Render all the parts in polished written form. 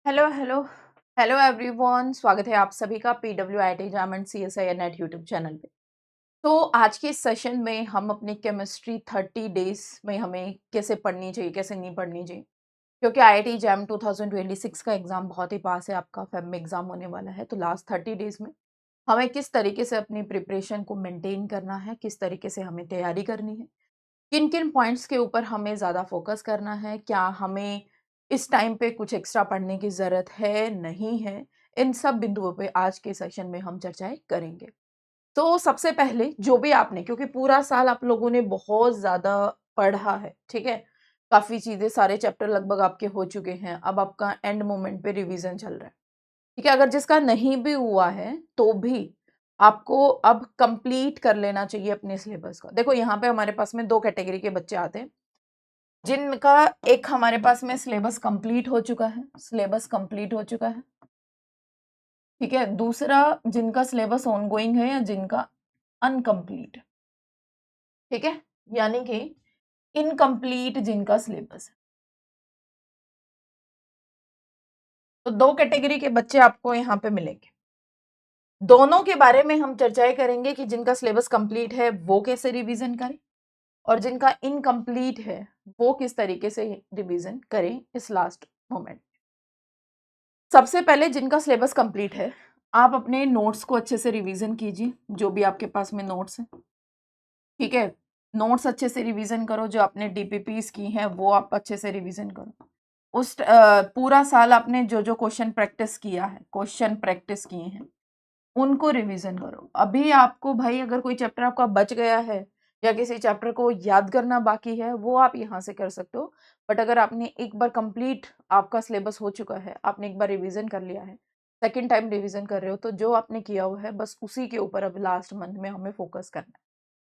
Hello hello hello everyone, स्वागत है आप सभी का PWIT exam and CSIR net YouTube channel पे। तो आज के इस सेशन में हम अपनी केमिस्ट्री 30 डेज में हमें कैसे पढ़नी चाहिए, कैसे नहीं पढ़नी चाहिए, क्योंकि IIT जैम 2026 का एग्जाम बहुत ही पास है, आपका फेब में एग्जाम होने वाला है। तो लास्ट 30 डेज में हमें किस तरीके से अपनी प्रिपरेशन को मेंटेन करना है, किस तरीके से हमें तैयारी करनी है, किन किन पॉइंट्स के ऊपर हमें ज़्यादा फोकस करना है, क्या हमें इस टाइम पे कुछ एक्स्ट्रा पढ़ने की ज़रूरत है, नहीं है, इन सब बिंदुओं पे आज के सेशन में हम चर्चाएँ करेंगे। तो सबसे पहले जो भी आपने, क्योंकि पूरा साल आप लोगों ने बहुत ज़्यादा पढ़ा है, ठीक है? काफ़ी चीज़ें, सारे चैप्टर लगभग आपके हो चुके हैं, अब आपका एंड मोमेंट पे रिवीजन चल रहा है, ठीक है? अगर जिसका नहीं भी हुआ है, तो भी आपको अब कंप्लीट कर लेना चाहिए अपने सिलेबस का। देखो यहाँ पे हमारे पास में 2 कैटेगरी के बच्चे आते हैं, जिनका एक हमारे पास में सिलेबस कंप्लीट हो चुका है, सिलेबस कंप्लीट हो चुका है, ठीक है? दूसरा जिनका सिलेबस ऑनगोइंग है या जिनका अनकंप्लीट है, ठीक है? यानी कि इनकंप्लीट जिनका सिलेबस है। तो 2 कैटेगरी के बच्चे आपको यहाँ पे मिलेंगे। दोनों के बारे में हम चर्चाएँ करेंगे कि जिनका सिलेबस कंप्लीट है वो कैसे रिवीजन करें और जिनका इनकंप्लीट है वो किस तरीके से रिवीजन करें इस लास्ट मोमेंट। सबसे पहले जिनका सिलेबस कंप्लीट है, आप अपने नोट्स को अच्छे से रिवीजन कीजिए, जो भी आपके पास में नोट्स हैं, ठीक है? नोट्स अच्छे से रिवीजन करो, जो आपने DPPs की हैं वो आप अच्छे से रिवीजन करो। पूरा साल आपने जो क्वेश्चन प्रैक्टिस किया है, क्वेश्चन प्रैक्टिस किए हैं, उनको रिवीजन करो। अभी आपको भाई अगर कोई चैप्टर आपका बच गया है या किसी चैप्टर को याद करना बाकी है, वो आप यहाँ से कर सकते हो। बट अगर आपने एक बार कंप्लीट, आपका सिलेबस हो चुका है, आपने एक बार रिवीजन कर लिया है, सेकंड टाइम रिवीजन कर रहे हो, तो जो आपने किया हुआ है बस उसी के ऊपर अब लास्ट मंथ में हमें फोकस करना है,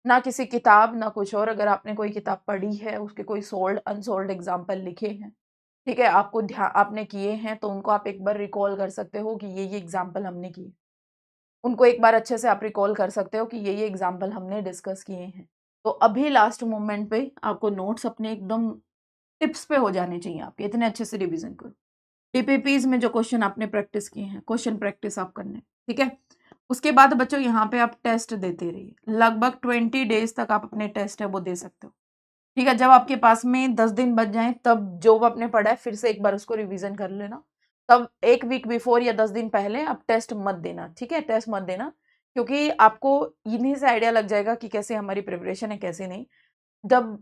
ना किसी किताब ना कुछ और। अगर आपने कोई किताब पढ़ी है, उसके कोई सोल्ड अनसोल्ड एग्जाम्पल लिखे हैं, ठीक है, आपको ध्यान आपने किए हैं, तो उनको आप एक बार रिकॉल कर सकते हो कि ये एग्जाम्पल हमने किए। उनको एक बार अच्छे से आप रिकॉल कर सकते हो कि ये एग्जाम्पल हमने डिस्कस किए हैं। तो अभी लास्ट मोमेंट पे आपको नोट्स अपने एकदम टिप्स पे हो जाने चाहिए, आपके इतने अच्छे से रिवीजन करो। DPPs में जो क्वेश्चन आपने प्रैक्टिस किए हैं, क्वेश्चन प्रैक्टिस आप करने, ठीक है? उसके बाद बच्चों यहाँ पे आप टेस्ट देते रहिए, लगभग 20 डेज तक आप अपने टेस्ट है वो दे सकते हो, ठीक है? जब आपके पास में 10 दिन बच जाएँ, तब जो आपने पढ़ा है फिर से एक बार उसको रिवीजन कर लेना। तब 1 वीक बिफोर या 10 दिन पहले आप टेस्ट मत देना, ठीक है? टेस्ट मत देना, क्योंकि आपको इन्हीं से आइडिया लग जाएगा कि कैसे हमारी प्रिपरेशन है, कैसे नहीं। जब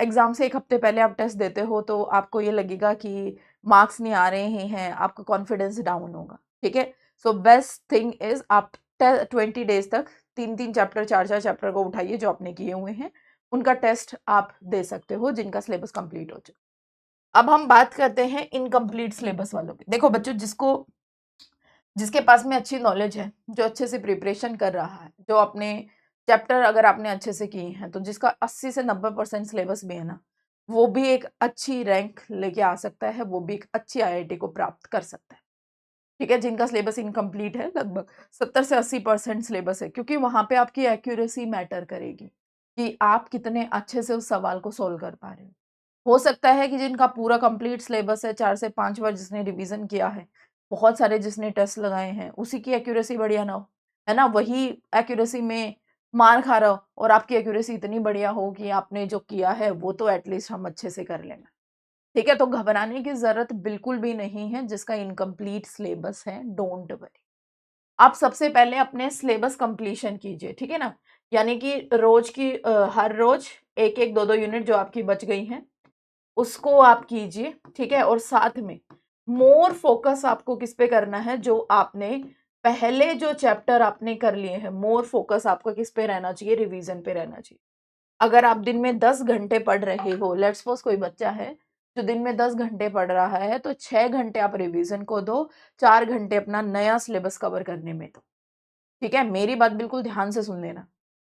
एग्ज़ाम से 1 हफ्ते पहले आप टेस्ट देते हो, तो आपको ये लगेगा कि मार्क्स नहीं आ रहे हैं, आपका कॉन्फिडेंस डाउन होगा, ठीक है? सो बेस्ट थिंग इज़ आप 20 डेज़ तक 3-3 चैप्टर, 4-4 चैप्टर को उठाइए जो आपने किए हुए हैं, उनका टेस्ट आप दे सकते हो जिनका सिलेबस कंप्लीट हो चुका। अब हम बात करते हैं इनकम्प्लीट सिलेबस वालों की। देखो बच्चों, जिसके पास में अच्छी नॉलेज है, जो अच्छे से प्रिपरेशन कर रहा है, जो अपने चैप्टर अगर आपने अच्छे से किए हैं, तो जिसका 80 से 90% सिलेबस भी है ना, वो भी एक अच्छी रैंक लेके आ सकता है, वो भी एक अच्छी IIT को प्राप्त कर सकता है, ठीक है? जिनका सिलेबस इनकम्प्लीट है, लगभग 70 से 80% सिलेबस है, क्योंकि वहाँ पे आपकी एक्यूरेसी मैटर करेगी कि आप कितने अच्छे से उस सवाल को सोल्व कर पा रहे हो। हो सकता है कि जिनका पूरा कंप्लीट सिलेबस है, 4 से 5 बार जिसने रिवीजन किया है, बहुत सारे जिसने टेस्ट लगाए हैं, उसी की एक्यूरेसी बढ़िया ना हो, है ना? वही एक्यूरेसी में मार खा रहा हो और आपकी एक्यूरेसी इतनी बढ़िया हो कि आपने जो किया है वो तो एटलीस्ट हम अच्छे से कर लेंगे, ठीक है? तो घबराने की ज़रूरत बिल्कुल भी नहीं है, जिसका इनकम्प्लीट सिलेबस है, डोंट वरी। आप सबसे पहले अपने सिलेबस कंप्लीशन कीजिए, ठीक है ना? यानी कि हर रोज़ 1-1, 2-2 यूनिट जो आपकी बच गई हैं, उसको आप कीजिए, ठीक है? और साथ में मोर फोकस आपको किस पे करना है, जो आपने पहले जो चैप्टर आपने कर लिए हैं, मोर फोकस आपका किस पे रहना चाहिए, रिवीजन पे रहना चाहिए। अगर आप दिन में 10 घंटे पढ़ रहे हो, लेट्स सपोज कोई बच्चा है जो दिन में 10 घंटे पढ़ रहा है, तो 6 घंटे आप रिवीजन को दो, 4 घंटे अपना नया सिलेबस कवर करने में दो, ठीक है? मेरी बात बिल्कुल ध्यान से सुन लेना।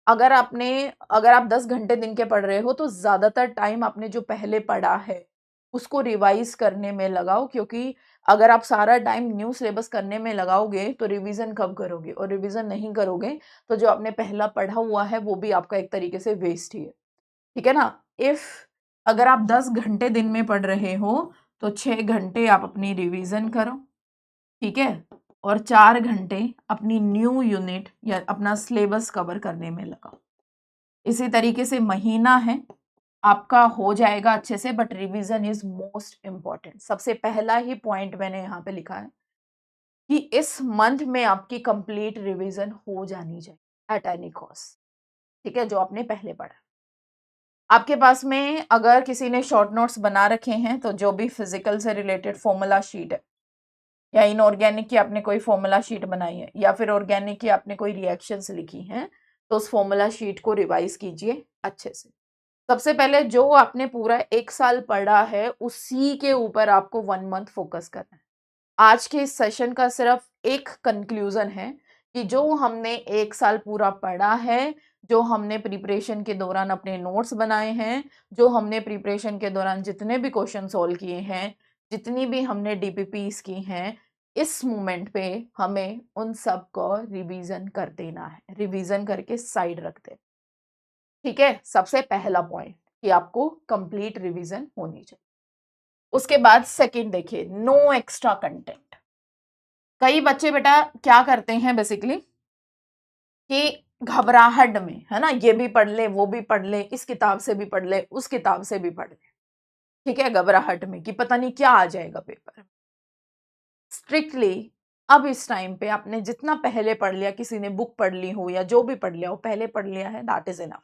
अगर आप 10 घंटे दिन के पढ़ रहे हो, तो ज़्यादातर टाइम आपने जो पहले पढ़ा है, उसको रिवाइज़ करने में लगाओ, क्योंकि अगर आप सारा टाइम न्यू सिलेबस करने में लगाओगे, तो रिवीज़न कब करोगे? और रिवीज़न नहीं करोगे, तो जो आपने पहला पढ़ा हुआ है, वो भी आपका एक तरीके से वेस्ट ही है। ठीक है ना? इफ अगर आप 10 घंटे दिन में पढ़ रहे हो, तो 6 घंटे आप अपनी रिवीजन करो, ठीक है, और 4 घंटे अपनी न्यू यूनिट या अपना सिलेबस कवर करने में लगाओ। इसी तरीके से महीना है आपका हो जाएगा अच्छे से, but revision is most important. सबसे पहला ही पॉइंट मैंने यहाँ पे लिखा है कि इस मंथ में आपकी कंप्लीट रिवीजन हो जानी चाहिए एट एनी कॉस्ट, ठीक है, जो आपने पहले पढ़ा। आपके पास में अगर किसी ने शॉर्ट नोट्स बना रखे हैं तो जो भी फिजिकल से रिलेटेड फॉर्मूला शीट है, या इनऑर्गेनिक की आपने कोई फॉर्मूला शीट बनाई है, या फिर ऑर्गेनिक की आपने कोई रिएक्शंस लिखी हैं, तो उस फॉर्मूला शीट को रिवाइज कीजिए अच्छे से। सबसे पहले जो आपने पूरा 1 साल पढ़ा है उसी के ऊपर आपको 1 मंथ फोकस करना है। आज के इस सेशन का सिर्फ एक कंक्लूजन है कि जो हमने 1 साल पूरा पढ़ा है, जो हमने प्रिपरेशन के दौरान अपने नोट्स बनाए हैं, जो हमने प्रिपरेशन के दौरान जितने भी क्वेश्चन सॉल्व किए हैं, जितनी भी हमने डीपीपीस की हैं, इस मोमेंट पे हमें उन सब को रिवीजन कर देना है, रिवीजन करके साइड रख दे, ठीक है। सबसे पहला पॉइंट कि आपको कंप्लीट रिवीजन होनी चाहिए। उसके बाद सेकंड देखिए, नो एक्स्ट्रा कंटेंट। कई बच्चे बेटा क्या करते हैं बेसिकली कि घबराहट में, है ना, ये भी पढ़ ले, वो भी पढ़ ले, इस किताब से भी पढ़ ले, उस किताब से भी पढ़ ले, ठीक है, घबराहट में कि पता नहीं क्या आ जाएगा पेपर में। स्ट्रिक्टली अब इस टाइम पे आपने जितना पहले पढ़ लिया, किसी ने बुक पढ़ ली हो या जो भी पढ़ लिया हो, पहले पढ़ लिया है, दैट इज इनफ।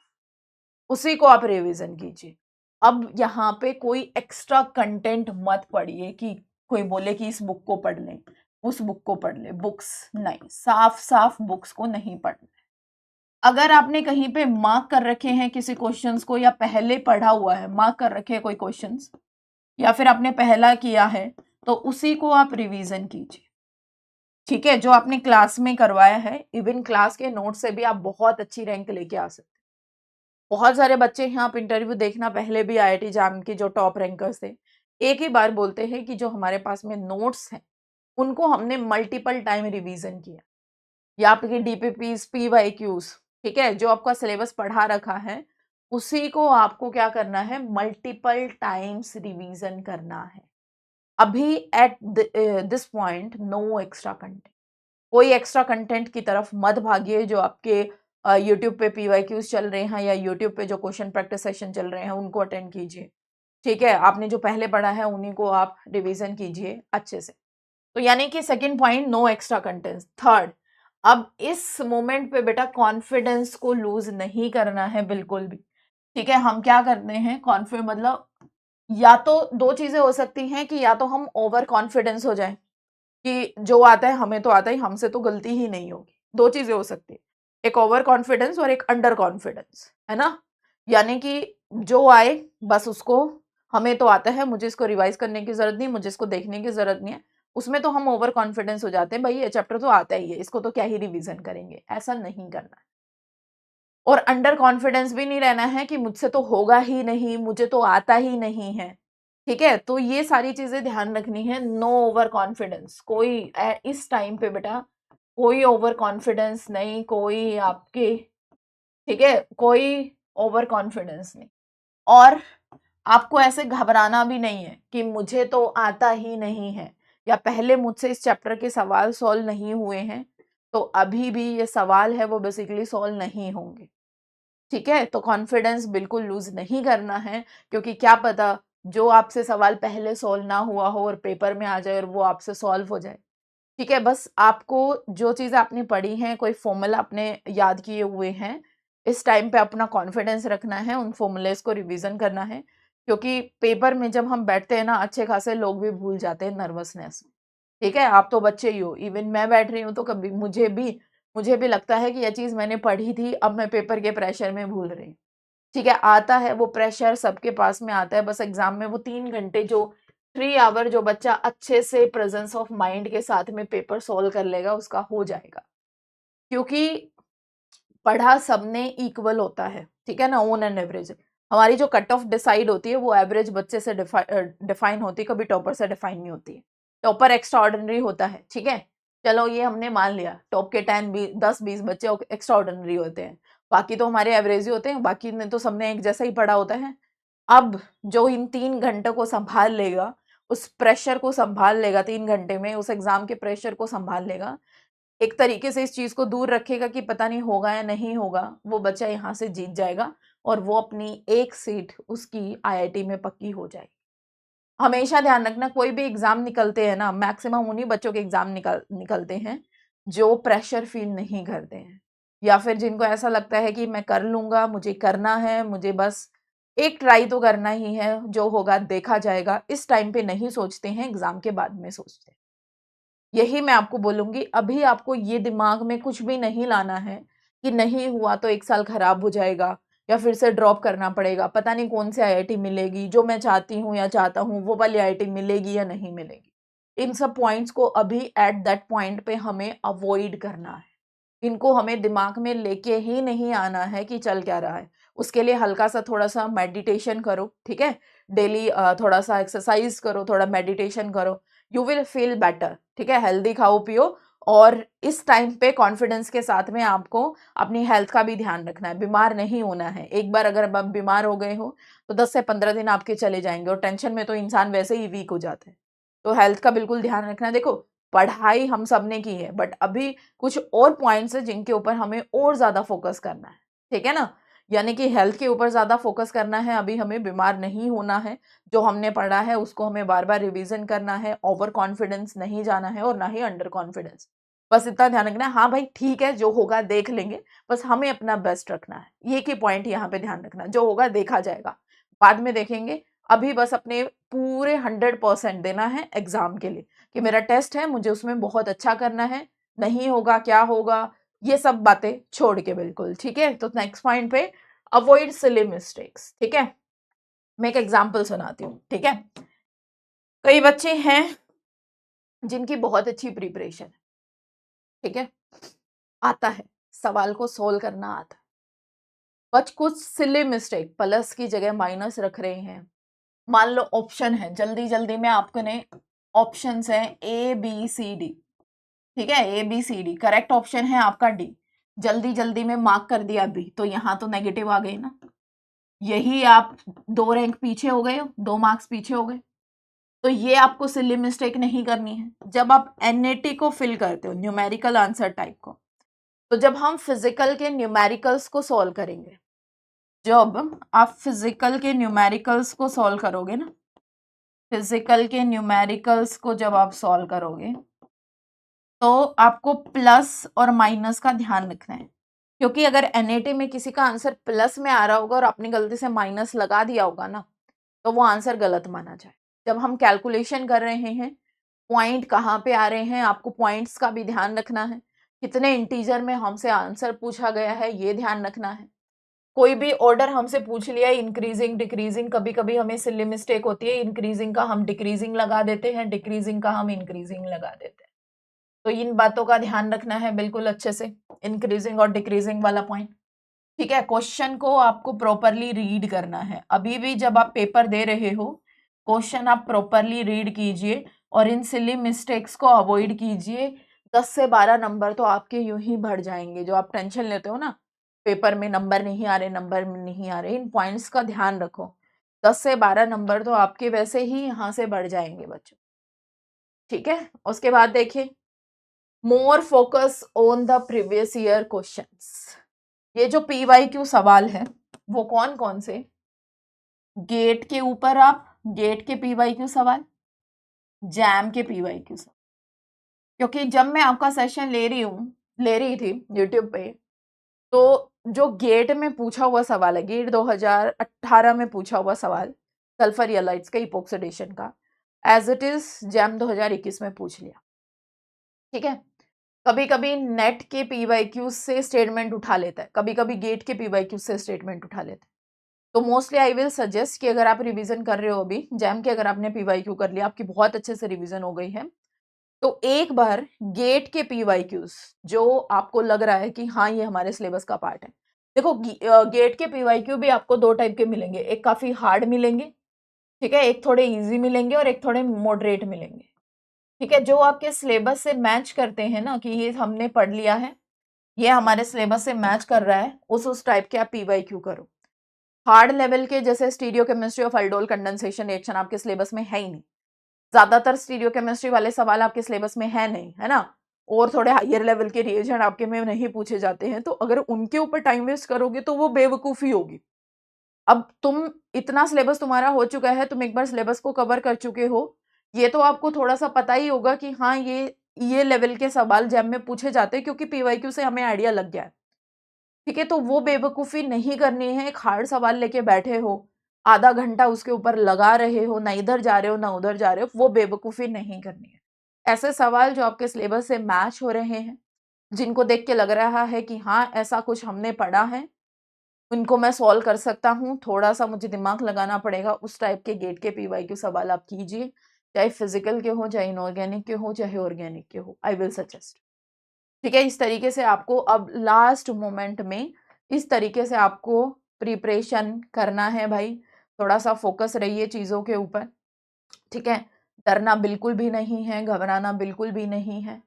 उसी को आप रिवीजन कीजिए। अब यहाँ पे कोई एक्स्ट्रा कंटेंट मत पढ़िए कि कोई बोले कि इस बुक को पढ़ लें, उस बुक को पढ़ ले, बुक्स नहीं, साफ साफ बुक्स को नहीं पढ़ना। अगर आपने कहीं पे मार्क कर रखे हैं किसी क्वेश्चंस को, या पहले पढ़ा हुआ है, मार्क कर रखे हैं कोई क्वेश्चंस, या फिर आपने पहला किया है, तो उसी को आप रिवीजन कीजिए, ठीक है। जो आपने क्लास में करवाया है, इवन क्लास के नोट से भी आप बहुत अच्छी रैंक लेके आ सकते हैं। बहुत सारे बच्चे हैं, आप इंटरव्यू देखना, पहले भी आईआईटी जाम की जो टॉप रैंकर्स थे, एक ही बार बोलते हैं कि जो हमारे पास में नोट्स हैं उनको हमने मल्टीपल टाइम रिवीजन किया, या आपकी डीपीपीस, पीवाईक्यूज, ठीक है, जो आपका सिलेबस पढ़ा रखा है उसी को आपको क्या करना है, मल्टीपल टाइम्स रिवीजन करना है। अभी at this point no extra content, कोई एक्स्ट्रा कंटेंट की तरफ मत भागिए। जो आपके यूट्यूब पे पीवाईक्यूज चल रहे हैं या यूट्यूब पे जो क्वेश्चन प्रैक्टिस सेशन चल रहे हैं उनको अटेंड कीजिए, ठीक है। आपने जो पहले पढ़ा है उन्हीं को आप रिवीजन कीजिए अच्छे से। तो यानी कि second point, no extra content. Third, अब इस मोमेंट पे बेटा कॉन्फिडेंस को लूज नहीं करना है बिल्कुल भी, ठीक है। हम क्या करते हैं, कॉन्फिडेंस मतलब या तो दो चीजें हो सकती हैं कि या तो हम ओवर कॉन्फिडेंस हो जाए कि जो आता है हमें तो आता ही, हमसे तो गलती ही नहीं होगी। दो चीजें हो सकती है, एक ओवर कॉन्फिडेंस और एक अंडर कॉन्फिडेंस, है ना। यानी कि जो आए बस उसको, हमें तो आता है, मुझे इसको रिवाइज करने की जरूरत नहीं, मुझे इसको देखने की जरूरत नहीं है, उसमें तो हम ओवर कॉन्फिडेंस हो जाते हैं, भाई ये चैप्टर तो आता ही है, इसको तो क्या ही रिवीजन करेंगे, ऐसा नहीं करना है। और अंडर कॉन्फिडेंस भी नहीं रहना है कि मुझसे तो होगा ही नहीं, मुझे तो आता ही नहीं है, ठीक है। तो ये सारी चीजें ध्यान रखनी है। नो ओवर कॉन्फिडेंस, कोई इस टाइम पे बेटा कोई ओवर कॉन्फिडेंस नहीं, कोई आपके, ठीक है, कोई ओवर कॉन्फिडेंस नहीं। और आपको ऐसे घबराना भी नहीं है कि मुझे तो आता ही नहीं है, या पहले मुझसे इस चैप्टर के सवाल सॉल्व नहीं हुए हैं तो अभी भी ये सवाल है वो बेसिकली सॉल्व नहीं होंगे, ठीक है। तो कॉन्फिडेंस बिल्कुल लूज नहीं करना है, क्योंकि क्या पता जो आपसे सवाल पहले सॉल्व ना हुआ हो और पेपर में आ जाए और वो आपसे सॉल्व हो जाए, ठीक है। बस आपको जो चीज़ आपने पढ़ी है, कोई फॉर्मूला आपने याद किए हुए हैं, इस टाइम पे अपना कॉन्फिडेंस रखना है, उन फॉर्मूलेस को रिवीजन करना है, क्योंकि पेपर में जब हम बैठते हैं ना, अच्छे खासे लोग भी भूल जाते हैं नर्वसनेस में, ठीक है। आप तो बच्चे ही हो, इवन मैं बैठ रही हूँ तो कभी मुझे भी लगता है कि यह चीज़ मैंने पढ़ी थी, अब मैं पेपर के प्रेशर में भूल रही हूँ, ठीक है। आता है वो प्रेशर, सबके पास में आता है, बस एग्जाम में वो 3 घंटे जो 3 आवर जो बच्चा अच्छे से प्रेजेंस ऑफ माइंड के साथ में पेपर सॉल्व कर लेगा उसका हो जाएगा, क्योंकि पढ़ा सबने इक्वल होता है, ठीक है ना, ऑन एन एवरेज। हमारी जो कट ऑफ डिसाइड होती है वो एवरेज बच्चे से डिफाइन होती है, कभी टॉपर से डिफाइन नहीं होती है। टॉपर एक्स्ट्रा ऑर्डिनरी होता है, ठीक है, चलो ये हमने मान लिया, टॉप के 10-20 बच्चे एक्स्ट्रा ऑर्डिनरी होते हैं, बाकी तो हमारे एवरेज ही होते हैं, बाकी ने तो सबने एक जैसा ही पढ़ा होता है। अब जो इन 3 घंटों को संभाल लेगा उस प्रेशर को संभाल लेगा 3 घंटे में, उस एग्ज़ाम के प्रेशर को संभाल लेगा, एक तरीके से इस चीज़ को दूर रखेगा कि पता नहीं होगा या नहीं होगा, वो बच्चा यहाँ से जीत जाएगा और वो अपनी एक सीट उसकी आईआईटी में पक्की हो जाएगी। हमेशा ध्यान रखना, कोई भी एग्ज़ाम निकलते हैं ना, मैक्सिमम उन्हीं बच्चों के एग्ज़ाम निकलते हैं, जो प्रेशर फ़ील नहीं करते हैं या फिर जिनको ऐसा लगता है कि मैं कर लूँगा, मुझे करना है, मुझे बस एक ट्राई तो करना ही है, जो होगा देखा जाएगा। इस टाइम पे नहीं सोचते हैं, एग्ज़ाम के बाद में सोचते हैं। यही मैं आपको बोलूँगी, अभी आपको ये दिमाग में कुछ भी नहीं लाना है कि नहीं हुआ तो 1 साल खराब हो जाएगा या फिर से ड्रॉप करना पड़ेगा, पता नहीं कौन सी आईआईटी मिलेगी, जो मैं चाहती हूँ या चाहता हूँ वो वाली आईआईटी मिलेगी या नहीं मिलेगी। इन सब पॉइंट्स को अभी एट दैट पॉइंट पे हमें अवॉइड करना है। इनको हमें दिमाग में लेके ही नहीं आना है कि चल क्या रहा है। उसके लिए हल्का-सा थोड़ा-सा मेडिटेशन करो, ठीक है? डेली थोड़ा-सा एक्सरसाइज़ करो, थोड़ा मेडिटेशन करो, यू विल फील बेटर, ठीक है? हेल्दी खाओ-पियो और इस टाइम पे कॉन्फिडेंस के साथ में आपको अपनी हेल्थ का भी ध्यान रखना है, बीमार नहीं होना है। एक बार अगर आप बीमार हो गए हो, तो 10 से 15 दिन आपके चले जाएँगे और टेंशन में तो इंसान वैसे ही वीक हो जाता है। तो हेल्थ का बिल्कुल ध्यान रखना है। देखो, पढ़ाई हम सबने की है, बट अभी कुछ और पॉइंट्स हैं जिनके ऊपर हमें और ज़्यादा फ़ोकस करना है, ठीक है ना? यानी कि हेल्थ के ऊपर ज़्यादा फ़ोकस करना है, अभी हमें बीमार नहीं होना है, जो हमने पढ़ा है उसको हमें बार-बार रिवीज़न करना है, ओवर कॉन्फिडेंस नहीं जाना है और ना ही अंडर कॉन्फिडेंस। बस इतना ध्यान रखना है, हाँ भाई ठीक है, जो होगा देख लेंगे, बस हमें अपना बेस्ट रखना है। ये एक ही पॉइंट यहाँ पे ध्यान रखना, जो होगा देखा जाएगा, बाद में देखेंगे, अभी बस अपने पूरे 100% देना है एग्ज़ाम के लिए, कि मेरा टेस्ट है, मुझे उसमें बहुत अच्छा करना है, नहीं होगा, क्या होगा, ये सब बातें छोड़ के बिल्कुल, ठीक है? तो नेक्स्ट पॉइंट पे अवॉइड सिली मिस्टेक्स, ठीक है? मैं एक एग्ज़ाम्पल सुनाती हूँ, ठीक है? कई बच्चे हैं जिनकी बहुत अच्छी प्रिपरेशन है, ठीक है? आता है, सवाल को सोल्व करना आता है, बट कुछ सिली मिस्टेक प्लस की जगह माइनस रख रहे हैं। मान लो ऑप्शन है, जल्दी-जल्दी में आपने ऑप्शंस हैं ए, बी, सी, डी, ठीक है? ए, बी, सी, डी, करेक्ट ऑप्शन है आपका डी। जल्दी-जल्दी में मार्क कर दिया बी, तो यहाँ तो नेगेटिव आ गई ना। यही आप 2 रैंक पीछे हो गए हो, 2 मार्क्स पीछे हो गए। तो ये आपको सिली मिस्टेक नहीं करनी है। जब आप एनएटी को फिल करते हो, न्यूमेरिकल आंसर टाइप को, तो जब हम फिजिकल के न्यूमेरिकल्स को सॉल्व करेंगे, जब आप फिजिकल के न्यूमेरिकल्स को सॉल्व करोगे ना, फिजिकल के न्यूमेरिकल्स को जब आप सॉल्व करोगे, तो आपको प्लस और माइनस का ध्यान रखना है, क्योंकि अगर एनएटी में किसी का आंसर प्लस में आ रहा होगा और आपने गलती से माइनस लगा दिया होगा ना, तो वो आंसर गलत माना जाए। जब हम कैलकुलेशन कर रहे हैं, पॉइंट कहाँ पे आ रहे हैं, आपको पॉइंट्स का भी ध्यान रखना है। कितने इंटीजर में हमसे आंसर पूछा गया है, ये ध्यान रखना है। कोई भी ऑर्डर हमसे पूछ लिया, इंक्रीजिंग, डिक्रीजिंग, कभी-कभी हमें सिली मिस्टेक होती है, इंक्रीजिंग का हम डिक्रीजिंग लगा देते हैं, डिक्रीजिंग का हम इंक्रीजिंग लगा देते हैं। तो इन बातों का ध्यान रखना है बिल्कुल अच्छे से, इंक्रीजिंग और डिक्रीजिंग वाला पॉइंट, ठीक है? क्वेश्चन को आपको प्रॉपर्ली रीड करना है। अभी भी जब आप पेपर दे रहे हो, क्वेश्चन आप प्रॉपर्ली रीड कीजिए और इन सिली मिस्टेक्स को अवॉइड कीजिए। 10 से 12 नंबर तो आपके यूँ ही बढ़ जाएँगे, जो आप टेंशन लेते हो ना, पेपर में नंबर नहीं आ रहे, नंबर नहीं आ रहे, इन पॉइंट्स का ध्यान रखो। 10 से 12 नंबर तो आपके वैसे ही यहाँ से बढ़ जाएँगे बच्चों, ठीक है? उसके बाद देखिए, more focus on the previous year questions. ये जो पीवाईक्यू सवाल है, वो कौन-कौन से? गेट के ऊपर आप गेट के पीवाईक्यू सवाल, जैम के पीवाईक्यू सवाल। क्योंकि जब मैं आपका सेशन ले रही थी यूट्यूब पे, तो जो गेट में पूछा हुआ सवाल है, गेट 2018 में पूछा हुआ सवाल, सल्फर हैलाइड्स का इपॉक्सिडेशन का, एज़ इट इज़ जैम 2021 में पूछ लिया, ठीक है? कभी-कभी नेट के पीवाईक्यूज़ से स्टेटमेंट उठा लेता है, कभी-कभी गेट के पीवाईक्यूज़ से स्टेटमेंट उठा लेता है। तो मोस्टली आई विल सजेस्ट कि अगर आप रिवीजन कर रहे हो अभी, जैम के अगर आपने पीवाईक्यू कर लिया, आपकी बहुत अच्छे से रिवीजन हो गई है, तो एक बार गेट के पीवाईक्यूज़ जो आपको लग रहा है कि हाँ, ये हमारे सिलेबस का पार्ट है। देखो गेट के पीवाईक्यू भी आपको 2 टाइप के मिलेंगे, एक काफ़ी हार्ड मिलेंगे, ठीक है? एक थोड़े ईज़ी मिलेंगे और एक थोड़े मॉडरेट मिलेंगे, ठीक है? जो आपके सिलेबस से मैच करते हैं ना, कि ये हमने पढ़ लिया है, ये हमारे सिलेबस से मैच कर रहा है, उस टाइप के आप पीवाईक्यू करो। हार्ड लेवल के जैसे stereochemistry of aldol condensation reaction आपके सिलेबस में है ही नहीं, ज़्यादातर स्टीरियोकेमिस्ट्री वाले सवाल आपके सिलेबस में है नहीं, है ना? और थोड़े हायर लेवल के रिएजेंट आपके में नहीं पूछे जाते हैं, तो अगर उनके ऊपर टाइम वेस्ट करोगे तो वो बेवकूफ़ी होगी। अब तुम इतना सिलेबस तुम्हारा हो चुका है, तुम एक बार सिलेबस को कवर कर चुके हो, ये तो आपको थोड़ा-सा पता ही होगा कि हाँ, ये लेवल के सवाल जैम में पूछे जाते हैं क्योंकि पीवाईक्यू से हमें आइडिया लग गया है। ठीक है? तो वो बेवकूफ़ी नहीं करनी है, एक हार्ड सवाल लेके बैठे हो, आधा घंटा उसके ऊपर लगा रहे हो, ना इधर जा रहे हो, ना उधर जा रहे हो, वो बेवकूफ़ी नहीं करनी है। ऐसे सवाल जो आपके सिलेबस से मैच हो रहे हैं, जिनको देख के लग रहा है कि हाँ, ऐसा कुछ हमने पढ़ा है, उनको मैं सॉल्व कर सकता हूँ, थोड़ा-सा मुझे दिमाग लगाना पड़ेगा, उस टाइप के गेट के पीवाईक्यू सवाल आप कीजिए, चाहे फिज़िकल के हों, चाहे इनऑर्गेनिक के हों, चाहे ऑर्गेनिक के हों, आई विल सजेस्ट। ठीक है? इस तरीके से आपको अब लास्ट मोमेंट में इस तरीके से आपको प्रिपरेशन करना है भाई, थोड़ा-सा फ़ोकस रहिए चीज़ों के ऊपर, ठीक है? डरना बिल्कुल भी नहीं है, घबराना बिल्कुल भी नहीं है,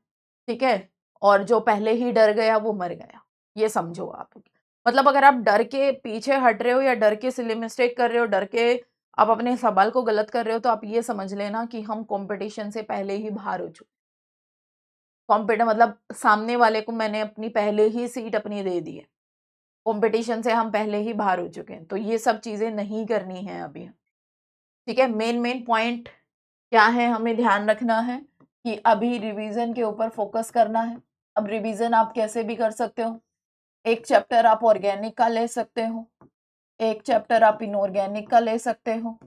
ठीक है? और जो पहले ही डर गया वो मर गया, ये समझो आप। मतलब अगर आप डर के पीछे हट रहे हो या डर के सिली मिस्टेक कर रहे हो, डर के आप अपने सवाल को गलत कर रहे हो, तो आप ये समझ लेना कि हम कॉम्पिटिशन से पहले ही बाहर हो चुके। कॉम्पिट मतलब सामने वाले को मैंने अपनी पहले ही सीट अपनी दे दी है। कॉम्पिटिशन से हम पहले ही बाहर हो चुके हैं, तो ये सब चीज़ें नहीं करनी है अभी। ठीक है? मेन पॉइंट क्या है हमें ध्यान रखना है कि अभी रिवीजन के ऊपर फोकस करना है। अब रिवीजन आप कैसे भी कर सकते हो। एक चैप्टर आप ऑर्गेनिक का ले सकते हो, एक चैप्टर आप इनऑर्गेनिक का ले सकते हो,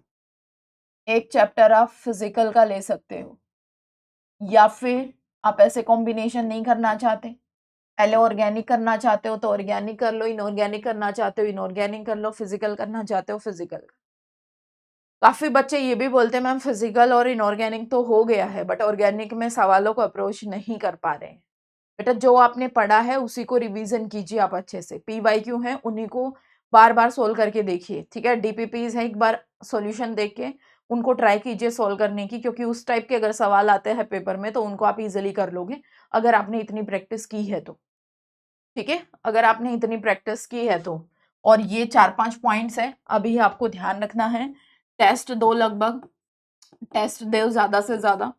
एक चैप्टर आप फिजिकल का ले सकते हो, या फिर आप ऐसे कॉम्बिनेशन नहीं करना चाहते, पहले ऑर्गेनिक करना चाहते हो तो ऑर्गेनिक कर लो, इनऑर्गेनिक करना चाहते हो इनऑर्गेनिक कर लो, फिजिकल करना चाहते हो फिजिकल। काफ़ी बच्चे ये भी बोलते हैं मैम फिजिकल और इनऑर्गेनिक तो हो गया है, बट ऑर्गेनिक में सवालों को अप्रोच नहीं कर पा रहे हैं। बेटा जो आपने पढ़ा है उसी को रिवीजन कीजिए आप अच्छे से। पीवाईक्यू हैं उन्हीं को बार-बार सोल्व करके देखिए, ठीक है? डीपीपीज़ हैं एक बार सॉल्यूशन देख के उनको ट्राई कीजिए सोल्व करने की, क्योंकि उस टाइप के अगर सवाल आते हैं पेपर में तो उनको आप ईज़िली कर लोगे, अगर आपने इतनी प्रैक्टिस की है तो। ठीक है? अगर आपने इतनी प्रैक्टिस की है तो। और ये 4-5 पॉइंट्स हैं, अभी आपको ध्यान रखना है। टेस्ट दो लगभग, टेस्ट दो ज़्यादा से ज़्यादा।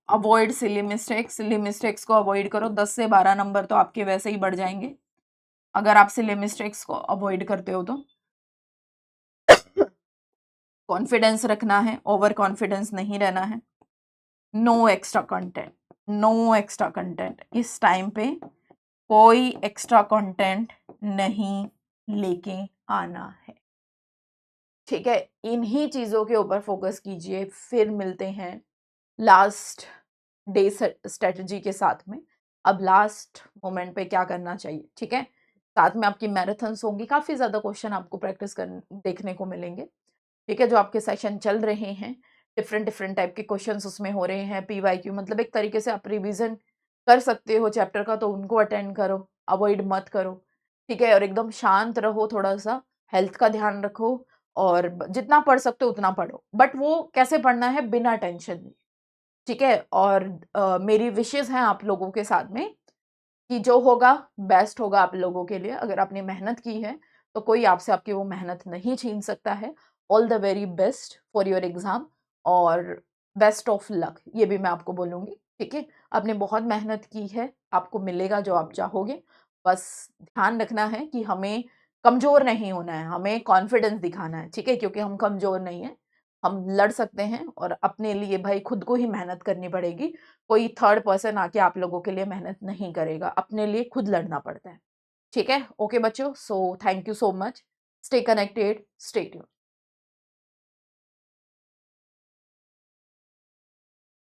अवॉइड सिली मिस्टेक्स को अवॉइड करो। 10 से 12 नंबर तो आपके वैसे ही बढ़ जाएँगे, अगर आप सिली मिस्टेक्स को अवॉइड करते हो तो। कॉन्फिडेंस रखना है, ओवर कॉन्फिडेंस नहीं रहना है। No extra content, no extra content. इस टाइम पे कोई एक्स्ट्रा कंटेंट नहीं लेके आना है। ठीक है? इन्हीं चीज़ों के ऊपर फोकस कीजिए, फिर मिलते हैं लास्ट डे स्ट्रेटजी के साथ में। अब लास्ट मोमेंट पे क्या करना चाहिए, ठीक है? साथ में आपकी मैराथन्स होंगी, काफ़ी ज़्यादा क्वेश्चन आपको प्रैक्टिस कर देखने को मिलेंगे, ठीक है? जो आपके सेशन चल रहे हैं, डिफरेंट टाइप के क्वेश्चंस उसमें हो रहे हैं, पीवाईक्यू मतलब एक तरीके से आप रिवीजन कर सकते हो चैप्टर का, तो उनको अटेंड करो, अवॉइड मत करो, ठीक है? और एकदम शांत रहो थोड़ा-सा, हेल्थ का ध्यान रखो और जितना पढ़ सकते हो उतना पढ़ो, बट वो कैसे पढ़ना है बिना टेंशन लिए, ठीक है? और मेरी विशेज़ हैं आप लोगों के साथ में कि जो होगा बेस्ट होगा आप लोगों के लिए। अगर आपने मेहनत की है, तो कोई आपसे आपकी वो मेहनत नहीं छीन सकता है। All the very best for your exam और बेस्ट ऑफ लक, ये भी मैं आपको बोलूँगी, ठीक है? आपने बहुत मेहनत की है, आपको मिलेगा जो आप चाहोगे। बस ध्यान रखना है कि हमें कमज़ोर नहीं होना है, हमें कॉन्फिडेंस दिखाना है, ठीक है? क्योंकि हम कमज़ोर नहीं हैं, हम लड़ सकते हैं और अपने लिए भाई खुद को ही मेहनत करनी पड़ेगी। कोई थर्ड पर्सन आके आप लोगों के लिए मेहनत नहीं करेगा, अपने लिए खुद लड़ना पड़ता है। ठीक है? ओके बच्चों, so thank you so much. Stay connected, stay tuned.